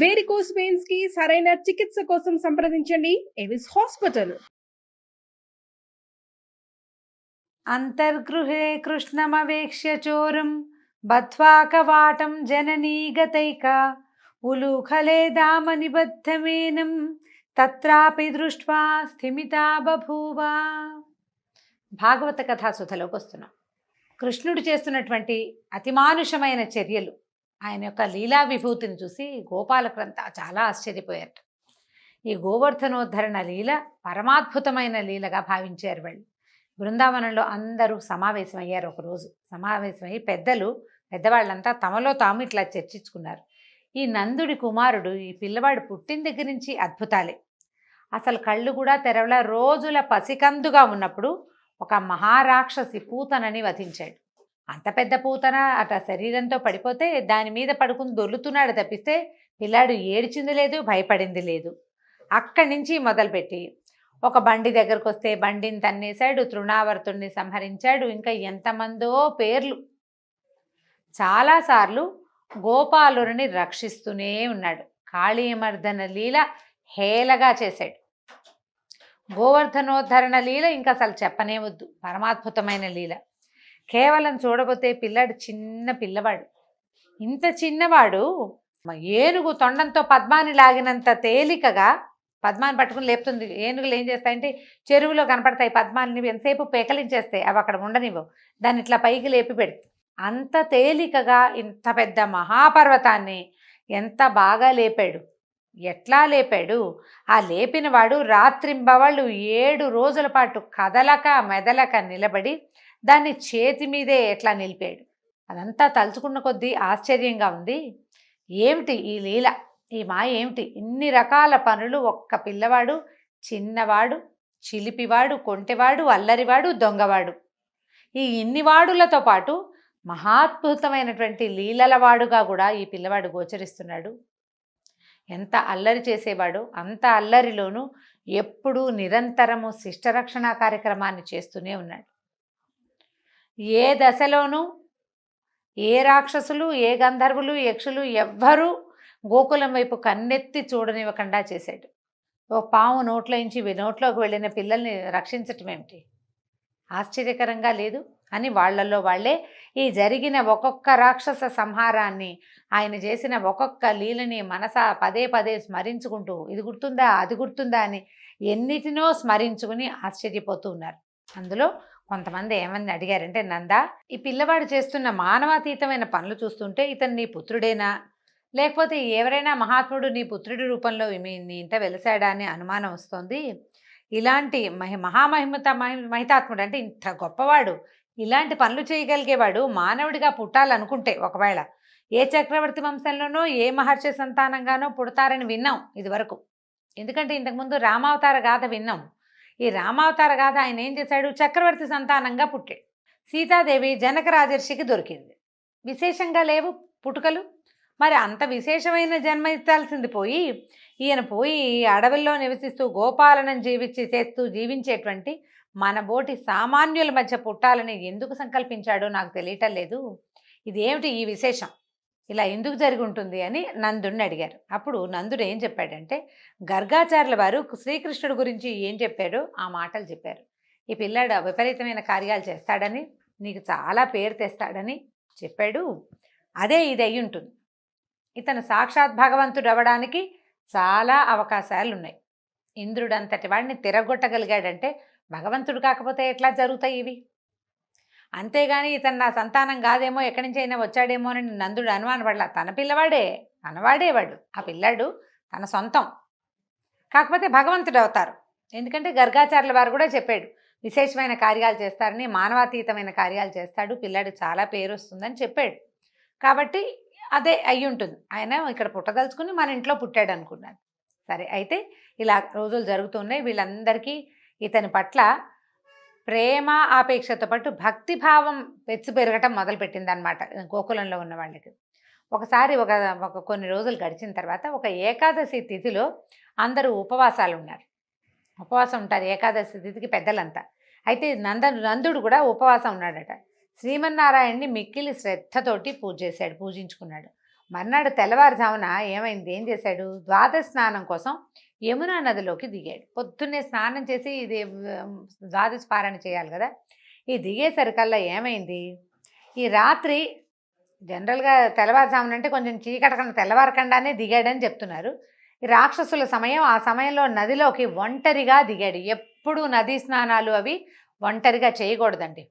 Varicose veins కి సరైన చికిత్స కోసం సంప్రదించండి ఎవిస్ హాస్పిటల్. అంతర్గృహే కృష్ణమవేక్ష్య చోరం బధ్వా కవాటం జననీగతైకా ఉలూఖలేదామ నిబద్ధమేనం తత్రాపి దృష్ట్వా స్థిమితా బభూవ. భాగవత కథాసుధలోకి వస్తున్నాం. కృష్ణుడు చేస్తున్నటువంటి అతిమానుషమైన చర్యలు, ఆయన యొక్క లీలా విభూతిని చూసి గోపాలకులంతా చాలా ఆశ్చర్యపోయారు. ఈ గోవర్ధనోద్ధరణ లీల పరమాద్భుతమైన లీలగా భావించారు వాళ్ళు. బృందావనంలో అందరూ సమావేశమయ్యారు. ఒకరోజు సమావేశమై పెద్దవాళ్ళంతా తమలో తాము ఇట్లా చర్చించుకున్నారు. ఈ నందుడి కుమారుడు, ఈ పిల్లవాడు పుట్టిన దగ్గర నుంచి అద్భుతాలే. అసలు కళ్ళు కూడా తెరవల. రోజుల పసికందుగా ఉన్నప్పుడు ఒక మహారాక్షసి పూతనని వధించాడు. అంత పెద్ద పూతన అట శరీరంతో పడిపోతే దాని మీద పడుకుని దొర్లుతున్నాడు తప్పిస్తే పిల్లాడు ఏడ్చింది లేదు, భయపడింది లేదు. అక్కడి నుంచి మొదలుపెట్టి ఒక బండి దగ్గరకు వస్తే బండిని తన్నేశాడు, తృణావర్తుడిని సంహరించాడు, ఇంకా ఎంతమందో పేర్లు. చాలాసార్లు గోపాలుని రక్షిస్తూనే ఉన్నాడు. కాళీమర్దన లీల హేళగా చేశాడు. గోవర్ధనోద్ధరణ లీల ఇంకా అసలు చెప్పనే వద్దు, పరమాద్భుతమైన లీల. కేవలం చూడబోతే పిల్లాడు చిన్న పిల్లవాడు. ఇంత చిన్నవాడు ఏనుగు తొండంతో పద్మాన్ని లాగినంత తేలికగా పద్మాన్ని పట్టుకుని లేపుతుంది. ఏనుగులు ఏం చేస్తాయంటే చెరువులో కనపడతాయి పద్మాలని, ఎంతసేపు పేకలించేస్తాయి, అవి అక్కడ ఉండనివ్వవు, దాన్ని ఇట్లా పైకి లేపి పెడతాయి. అంత తేలికగా ఇంత పెద్ద మహాపర్వతాన్ని ఎంత బాగా లేపాడు. ఎట్లా లేపాడు? ఆ లేపిన వాడు రాత్రింబవళ్ళు 7 రోజుల పాటు కదలక మెదలక నిలబడి దాన్ని చేతి మీదే ఎట్లా నిలిపాడు. అదంతా తలుచుకున్న కొద్దీ ఆశ్చర్యంగా ఉంది. ఏమిటి ఈ లీల, ఈ మాయ ఏమిటి? ఇన్ని రకాల పనులు ఒక్క పిల్లవాడు, చిన్నవాడు, చిలిపివాడు, కొంటెవాడు, అల్లరివాడు, దొంగవాడు, ఈ ఇన్ని వాడులతో పాటు మహాద్భుతమైనటువంటి లీలలవాడుగా కూడా ఈ పిల్లవాడు గోచరిస్తున్నాడు. ఎంత అల్లరి చేసేవాడు, అంత అల్లరిలోనూ ఎప్పుడూ నిరంతరము శిష్టరక్షణ కార్యక్రమాన్ని చేస్తూనే ఉన్నాడు. ఏ దశలోనూ ఏ రాక్షసులు, ఏ గంధర్వులు, యక్షులు ఎవ్వరూ గోకులం వైపు కన్నెత్తి చూడనివ్వకుండా చేశాడు. ఓ పాము నోట్లోకి వెళ్ళిన పిల్లల్ని రక్షించటం ఏమిటి? ఆశ్చర్యకరంగా లేదు అని వాళ్ళల్లో వాళ్ళే ఈ జరిగిన ఒక్కొక్క రాక్షస సంహారాన్ని, ఆయన చేసిన ఒక్కొక్క లీలని మనసా పదే పదే స్మరించుకుంటూ ఇది గుర్తుందా అది గుర్తుందా అని ఎన్నిటినో స్మరించుకుని ఆశ్చర్యపోతూ ఉన్నారు. అందులో కొంతమంది ఏమని అడిగారంటే, నందా, ఈ పిల్లవాడు చేస్తున్న మానవాతీతమైన పనులు చూస్తుంటే ఇతను నీ పుత్రుడేనా, లేకపోతే ఎవరైనా మహాత్ముడు నీ పుత్రుడి రూపంలో నీ ఇంట వెలిసాడా అని అనుమానం వస్తోంది. ఇలాంటి మహితాత్ముడు అంటే ఇంత గొప్పవాడు, ఇలాంటి పనులు చేయగలిగేవాడు మానవుడిగా పుట్టాలనుకుంటే ఒకవేళ ఏ చక్రవర్తి వంశంలోనో ఏ మహర్షి సంతానంగానో పుడతారని విన్నాం ఇదివరకు. ఎందుకంటే ఇంతకుముందు రామావతార గాథ విన్నాం. ఈ రామావతార గాథ ఆయన ఏం చేశాడు? చక్రవర్తి సంతానంగా పుట్టాడు. సీతాదేవి జనక రాజర్షికి దొరికింది. విశేషంగా లేవు పుట్టుకలు. మరి అంత విశేషమైన జన్మ ఎత్తాల్సింది పోయి ఈయన అడవుల్లో నివసిస్తూ గోపాలనం చేస్తూ జీవించేటువంటి మన బోటి సామాన్యుల మధ్య పుట్టాలని ఎందుకు సంకల్పించాడో నాకు తెలియటం లేదు. ఇదేమిటి ఈ విశేషం, ఇలా ఎందుకు జరిగి ఉంటుంది అని నందుడిని అడిగారు. అప్పుడు నందుడు ఏం చెప్పాడంటే, గర్గాచార్యుల వారు శ్రీకృష్ణుడి గురించి ఏం చెప్పాడో ఆ మాటలు చెప్పారు. ఈ పిల్లాడు విపరీతమైన కార్యాలు చేస్తాడని, నీకు చాలా పేరు తెస్తాడని చెప్పాడు. అదే ఇది అయి ఉంటుంది. ఇతను సాక్షాత్ భగవంతుడు అవ్వడానికి చాలా అవకాశాలు ఉన్నాయి. ఇంద్రుడు అంతటి వాడిని తిరగొట్టగలిగాడంటే భగవంతుడు కాకపోతే ఎట్లా జరుగుతాయి ఇవి? అంతేగాని ఇతను నా సంతానం కాదేమో, ఎక్కడి నుంచి అయినా వచ్చాడేమో అని నందుడు అనుమానపడలా. తన పిల్లవాడే, తనవాడేవాడు. ఆ పిల్లాడు తన సొంతం. కాకపోతే భగవంతుడు అవుతారు. ఎందుకంటే గర్గాచార్యుల వారు కూడా చెప్పాడు, విశేషమైన కార్యాలు చేస్తారని, మానవాతీతమైన కార్యాలు చేస్తాడు, పిల్లాడు చాలా పేరు వస్తుందని చెప్పాడు. కాబట్టి అదే అయి ఉంటుంది. ఆయన ఇక్కడ పుట్టదలుచుకుని మన ఇంట్లో పుట్టాడు అనుకున్నాడు. సరే, అయితే ఇలా రోజులు జరుగుతున్నాయి. వీళ్ళందరికీ ఇతని పట్ల ప్రేమ ఆపేక్షతో పాటు భక్తిభావం పెరగటం మొదలుపెట్టింది అనమాట గోకులంలో ఉన్న వాళ్ళకి. ఒకసారి ఒక కొన్ని రోజులు గడిచిన తర్వాత ఒక ఏకాదశి తిథిలో అందరూ ఉపవాసాలు ఉన్నారు. ఉపవాసం ఉంటారు ఏకాదశి తిథికి పెద్దలంతా. అయితే నందుడు కూడా ఉపవాసం ఉన్నాడట. శ్రీమన్నారాయణ్ణి మిక్కిలి శ్రద్ధతోటి పూజించుకున్నాడు. మర్నాడు తెల్లవారుజామున ఏమైంది, ఏం చేశాడు, ద్వాదశ స్నానం కోసం యమునా నదిలోకి దిగాడు. పొద్దున్నే స్నానం చేసి ఇది ద్వాదశ పారాయణ చేయాలి కదా. ఈ దిగేసరికల్లా ఏమైంది, ఈ రాత్రి జనరల్గా తెల్లవారుజామున అంటే కొంచెం చీకటకన్నా తెల్లవారకుండానే దిగాడని చెప్తున్నారు. ఈ రాక్షసుల సమయం, ఆ సమయంలో నదిలోకి ఒంటరిగా దిగాడు. ఎప్పుడూ నదీ స్నానాలు అవి ఒంటరిగా చేయకూడదండి.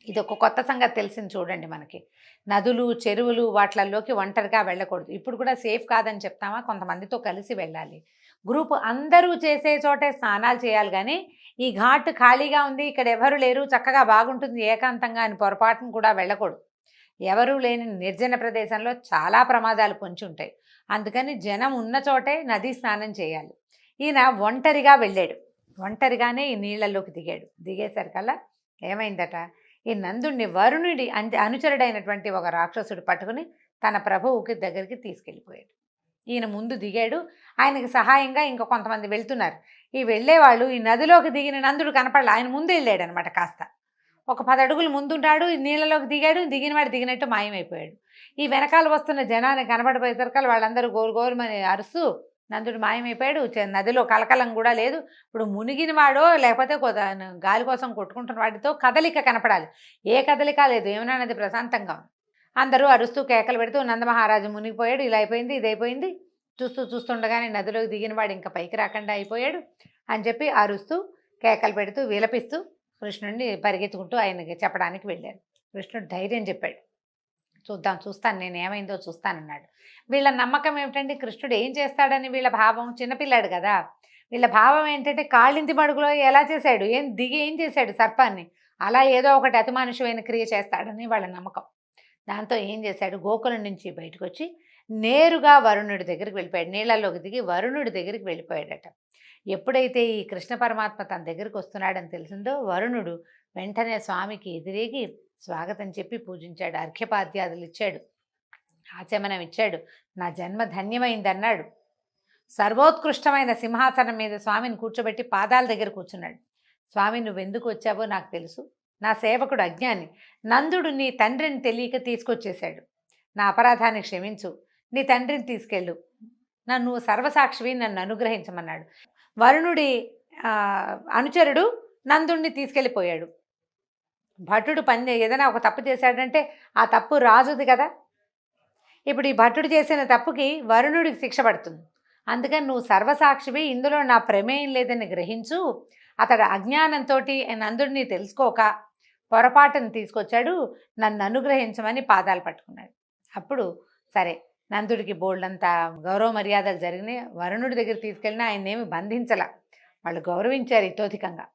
ఇది ఒక కొత్త సంగతి తెలిసింది చూడండి మనకి. నదులు, చెరువులు వాటిల్లోకి ఒంటరిగా వెళ్ళకూడదు. ఇప్పుడు కూడా సేఫ్ కాదని చెప్తామా, కొంతమందితో కలిసి వెళ్ళాలి. గ్రూప్ అందరూ చేసే చోటే స్నానాలు చేయాలి. కానీ ఈ ఘాట్ ఖాళీగా ఉంది, ఇక్కడ ఎవరు లేరు, చక్కగా బాగుంటుంది ఏకాంతంగా అని పొరపాటును కూడా వెళ్ళకూడదు. ఎవరూ లేని నిర్జన ప్రదేశంలో చాలా ప్రమాదాలు పొంచి ఉంటాయి. అందుకని జనం ఉన్న చోటే నదీ స్నానం చేయాలి. ఈయన ఒంటరిగా వెళ్ళాడు. ఒంటరిగానే ఈ నీళ్లలోకి దిగాడు. దిగేసరికల్లా ఏమైందట, ఈ నందుడిని వరుణుడి అనుచరుడైనటువంటి ఒక రాక్షసుడు పట్టుకుని తన ప్రభువుకి దగ్గరికి తీసుకెళ్ళిపోయాడు. ఈయన ముందు దిగాడు, ఆయనకి సహాయంగా ఇంకా కొంతమంది వెళ్తున్నారు. ఈ వెళ్ళేవాళ్ళు ఈ నదిలోకి దిగిన నందుడు కనపడలే, ఆయన ముందు వెళ్ళాడు అనమాట. కాస్త ఒక 10 అడుగులు ముందుంటాడు, ఈ నీళ్ళలోకి దిగాడు, దిగినవాడు దిగినట్టు మాయమైపోయాడు. ఈ వెనకాల వస్తున్న జనాన్ని కనబడిపోయేసరికల్ వాళ్ళందరూ గోరుమని అరుస్తూ నందుడు మాయమైపోయాడు. నదిలో కలకలం కూడా లేదు. ఇప్పుడు మునిగిన వాడో లేకపోతే గాలి కోసం కొట్టుకుంటున్న వాడితో కదలిక కనపడాలి. ఏ కదలిక లేదు, ఏమన్నా నది ప్రశాంతంగా ఉంది. అందరూ అరుస్తూ కేకలు పెడుతూ నందమహారాజు మునిగిపోయాడు, ఇలా అయిపోయింది, ఇదైపోయింది, చూస్తుండగానే నదిలోకి దిగిన వాడు ఇంకా పైకి రాకుండా అయిపోయాడు అని చెప్పి అరుస్తూ కేకలు పెడుతూ విలపిస్తూ కృష్ణుడిని పరిగెత్తుకుంటూ ఆయనకి చెప్పడానికి వెళ్ళారు. కృష్ణుడు ధైర్యం చెప్పాడు, చూస్తాను, నేను ఏమైందో చూస్తానన్నాడు. వీళ్ళ నమ్మకం ఏమిటంటే కృష్ణుడు ఏం చేస్తాడని వీళ్ళ భావం. చిన్నపిల్లాడు కదా, వీళ్ళ భావం ఏంటంటే కాళ్ళింతి మడుగులో ఎలా చేశాడు, ఏం చేశాడు సర్పాన్ని, అలా ఏదో ఒకటి అతిమానుషమైన క్రియ చేస్తాడని వాళ్ళ నమ్మకం. దాంతో ఏం చేశాడు, గోకులం నుంచి బయటకు వచ్చి నేరుగా వరుణుడి దగ్గరికి వెళ్ళిపోయాడు. నీళ్ళల్లోకి దిగి వరుణుడి దగ్గరికి వెళ్ళిపోయాడట. ఎప్పుడైతే ఈ కృష్ణ పరమాత్మ తన దగ్గరికి వస్తున్నాడని తెలిసిందో వరుణుడు వెంటనే స్వామికి ఎదురేగి స్వాగతం చెప్పి పూజించాడు. అర్ఘ్యపాద్యాదులు ఇచ్చాడు, ఆచమనం ఇచ్చాడు. నా జన్మ ధన్యమైందన్నాడు. సర్వోత్కృష్టమైన సింహాసనం మీద స్వామిని కూర్చోబెట్టి పాదాల దగ్గర కూర్చున్నాడు. స్వామి, నువ్వెందుకు వచ్చావో నాకు తెలుసు. నా సేవకుడు అజ్ఞాని, నందుడు నీ తండ్రిని తెలియక తీసుకొచ్చేశాడు. నా అపరాధాన్ని క్షమించు, నీ తండ్రిని తీసుకెళ్ళు, నన్ను సర్వసాక్షివి, నన్ను అనుగ్రహించమన్నాడు. వరుణుడి అనుచరుడు నందుడిని తీసుకెళ్ళిపోయాడు. భటుడు ఏదైనా ఒక తప్పు చేశాడంటే ఆ తప్పు రాజుది కదా. ఇప్పుడు ఈ భటుడు చేసిన తప్పుకి వరుణుడికి శిక్ష పడుతుంది. అందుకని నువ్వు సర్వసాక్షివి, ఇందులో నా ప్రమేయం లేదని గ్రహించు. అతడు అజ్ఞానంతో నందుడిని తెలుసుకోక పొరపాటును తీసుకొచ్చాడు, నన్ను అనుగ్రహించమని పాదాలు పట్టుకున్నాడు. అప్పుడు సరే, నందుడికి బోల్డంతా గౌరవ మర్యాదలు జరిగినాయి. వరుణుడి దగ్గర తీసుకెళ్ళినా ఆయన ఏమి బంధించల, వాళ్ళు గౌరవించారు ఇతోధికంగా.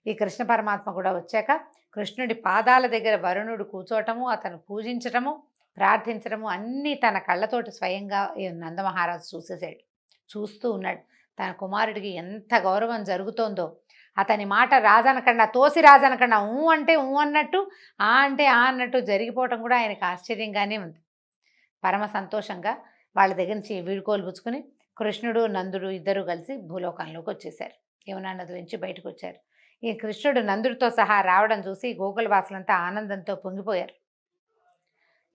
ఈ కృష్ణ పరమాత్మ కూడా వచ్చాక కృష్ణుడి పాదాల దగ్గర వరుణుడు కూర్చోవటము, అతను పూజించటము, ప్రార్థించడము అన్నీ తన కళ్ళతోటి స్వయంగా నందమహారాజు చూసేసాడు. చూస్తూ ఉన్నాడు తన కుమారుడికి ఎంత గౌరవం జరుగుతోందో. అతని మాట రాజనకుండా, తోసి రాజనకుండా ఊ అంటే ఊ అన్నట్టు, ఆ అంటే ఆ అన్నట్టు జరిగిపోవటం కూడా ఆయనకు ఆశ్చర్యంగానే ఉంది. పరమ సంతోషంగా వాళ్ళ దగ్గర నుంచి వీడుకోలు పుచ్చుకుని కృష్ణుడు నందుడు ఇద్దరు కలిసి భూలోకంలోకి వచ్చేసారు. యమునా నది నుంచి బయటకు వచ్చారు. ఈ కృష్ణుడు నందుడితో సహా రావడం చూసి గోకులవాసులంతా ఆనందంతో పొంగిపోయారు.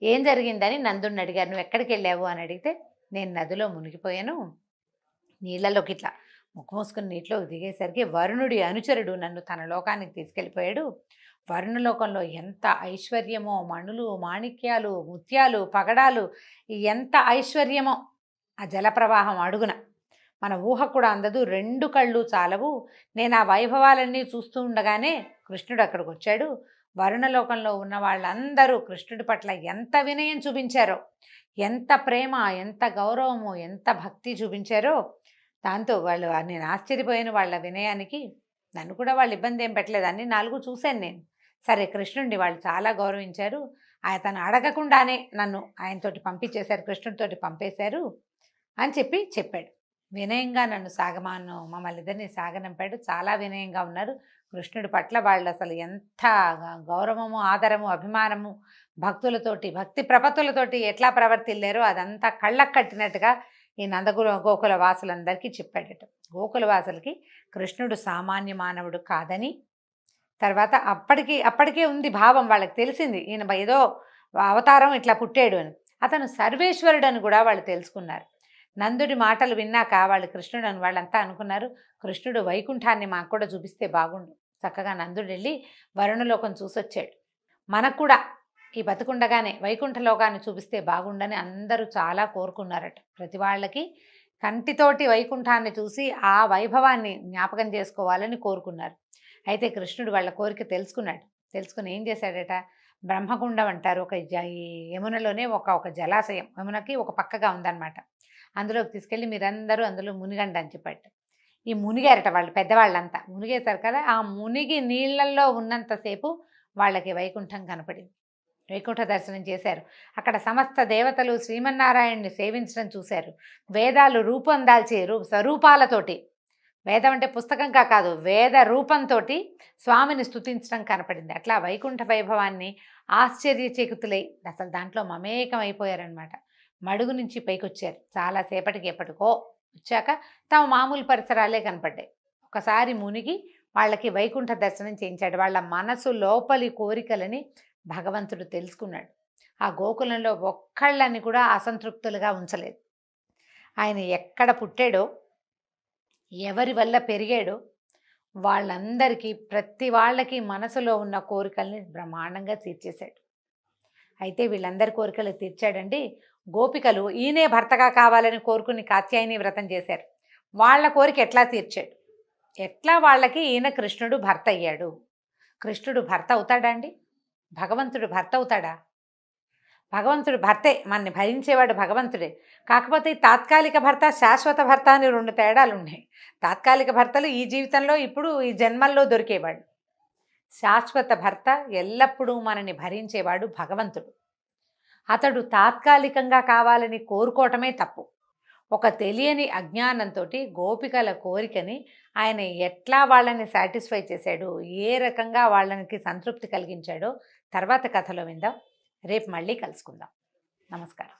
ఏం జరిగిందని నందుడిని అడిగారు. నువ్వు ఎక్కడికి వెళ్ళావు అని అడిగితే, నేను నదిలో మునిగిపోయాను, నీళ్ళలోకి ఇట్లా ముక్కు మూసుకుని నీటిలోకి దిగేసరికి వరుణుడి అనుచరుడు నన్ను తన లోకానికి తీసుకెళ్ళిపోయాడు. వరుణలోకంలో ఎంత ఐశ్వర్యమో, మణులు, మాణిక్యాలు, ముత్యాలు, పగడాలు, ఎంత ఐశ్వర్యమో ఆ జలప్రవాహం అడుగున మన ఊహ కూడా అందదు. 2 కళ్ళు చాలవు. నేను ఆ వైభవాలన్నీ చూస్తూ ఉండగానే కృష్ణుడు అక్కడికి వచ్చాడు. వరుణలోకంలో ఉన్న వాళ్ళందరూ కృష్ణుడి పట్ల ఎంత వినయం చూపించారో, ఎంత ప్రేమ, ఎంత గౌరవము, ఎంత భక్తి చూపించారో. దాంతో వాళ్ళు, నేను ఆశ్చర్యపోయాను వాళ్ళ వినయానికి. నన్ను కూడా వాళ్ళు ఇబ్బంది ఏం పెట్టలేదు, అన్ని 4 చూశాను నేను. సరే, కృష్ణుడిని వాళ్ళు చాలా గౌరవించారు. తను అడగకుండానే నన్ను ఆయనతోటి పంపించేశారు, కృష్ణుడితోటి పంపేశారు అని చెప్పాడు. వినయంగా నన్ను మమ్మల్ని ఇద్దరిని సాగనంపాడు. చాలా వినయంగా ఉన్నారు. కృష్ణుడి పట్ల వాళ్ళు అసలు ఎంత గౌరవము, ఆదరము, అభిమానము, భక్తులతోటి, భక్తి ప్రపత్తులతోటి ఎట్లా ప్రవర్తిల్లారో అదంతా కళ్ళకు కట్టినట్టుగా ఈ గోకుల వాసులందరికీ చెప్పాడట. గోకుల వాసులకి కృష్ణుడు సామాన్య మానవుడు కాదని, తర్వాత అప్పటికే ఉంది భావం, వాళ్ళకి తెలిసింది ఈయన ఏదో అవతారం ఇట్లా పుట్టాడు అని. అతను సర్వేశ్వరుడు అని కూడా వాళ్ళు తెలుసుకున్నారు. నందుడి మాటలు విన్నాక వాళ్ళు కృష్ణుడు అని వాళ్ళంతా అనుకున్నారు, కృష్ణుడు వైకుంఠాన్ని మాకు కూడా చూపిస్తే బాగుండు. చక్కగా నందుడు వెళ్ళి వరుణలోకం చూసొచ్చాడు. మనకు కూడా ఈ బతుకుండగానే వైకుంఠలోకాన్ని చూపిస్తే బాగుండని అందరూ చాలా కోరుకున్నారట. ప్రతి వాళ్ళకి కంటితోటి వైకుంఠాన్ని చూసి ఆ వైభవాన్ని జ్ఞాపకం చేసుకోవాలని కోరుకున్నారు. అయితే కృష్ణుడు వాళ్ళ కోరిక తెలుసుకున్నాడు. తెలుసుకుని ఏం చేశాడట, బ్రహ్మగుండం అంటారు, ఈ యమునలోనే ఒక జలాశయం యమునకి ఒక పక్కగా ఉందన్నమాట. అందులోకి తీసుకెళ్ళి మీరందరూ అందులో మునిగండి అని చెప్పాడు. ఈ మునిగారట వాళ్ళు, పెద్దవాళ్ళంతా మునిగేశారు కదా. ఆ మునిగి నీళ్ళల్లో ఉన్నంతసేపు వాళ్ళకి వైకుంఠం కనపడింది. వైకుంఠ దర్శనం చేశారు. అక్కడ సమస్త దేవతలు శ్రీమన్నారాయణ్ణి సేవించడం చూశారు. వేదాలు రూపం దాల్చి స్వరూపాలతోటి, వేదం అంటే పుస్తకంగా కాదు, వేద రూపంతో స్వామిని స్తుతించడం కనపడింది. అట్లా వైకుంఠ వైభవాన్ని ఆశ్చర్యచకితులై అసలు దాంట్లో మమేకం అయిపోయారనమాట. మడుగు నుంచి పైకి వచ్చారు. చాలాసేపటికి ఎప్పటికో వచ్చాక తమ మామూలు పరిసరాలే కనపడ్డాయి. ఒకసారి మునిగి వాళ్ళకి వైకుంఠ దర్శనం చేయించాడు. వాళ్ళ మనసు లోపలి కోరికలని భగవంతుడు తెలుసుకున్నాడు. ఆ గోకులంలో ఒక్కళ్ళని కూడా అసంతృప్తులుగా ఉంచలేదు. ఆయన ఎక్కడ పుట్టాడో, ఎవరి వల్ల పెరిగాడో వాళ్ళందరికీ, ప్రతి వాళ్ళకి మనసులో ఉన్న కోరికల్ని బ్రహ్మాండంగా తీర్చేశాడు. అయితే వీళ్ళందరి కోరికలు తీర్చాడండి. గోపికలు ఈయనే భర్తగా కావాలని కోరుకుని కాత్యాయని వ్రతం చేశారు. వాళ్ళ కోరిక ఎట్లా తీర్చాడు, ఎట్లా వాళ్ళకి ఈయన కృష్ణుడు భర్త అయ్యాడు. కృష్ణుడు భర్త అవుతాడా అండి? భగవంతుడు భర్త అవుతాడా? భగవంతుడు భర్తే, మనని భరించేవాడు భగవంతుడే. కాకపోతే తాత్కాలిక భర్త, శాశ్వత భర్త అని 2 తేడాలు ఉన్నాయి. తాత్కాలిక భర్తలు ఈ జీవితంలో ఇప్పుడు ఈ జన్మల్లో దొరికేవాడు. శాశ్వత భర్త ఎల్లప్పుడూ మనని భరించేవాడు భగవంతుడు. అతడు తాత్కాలికంగా కావాలని కోరుకోవటమే తప్పు. ఒక తెలియని అజ్ఞానంతో గోపికల కోరికని ఆయన ఎట్లా వాళ్ళని సాటిస్ఫై చేశాడు, ఏ రకంగా వాళ్ళకి సంతృప్తి కలిగించాడో తర్వాత కథలో విందాం. రేపు మళ్ళీ కలుసుకుందాం. నమస్కారం.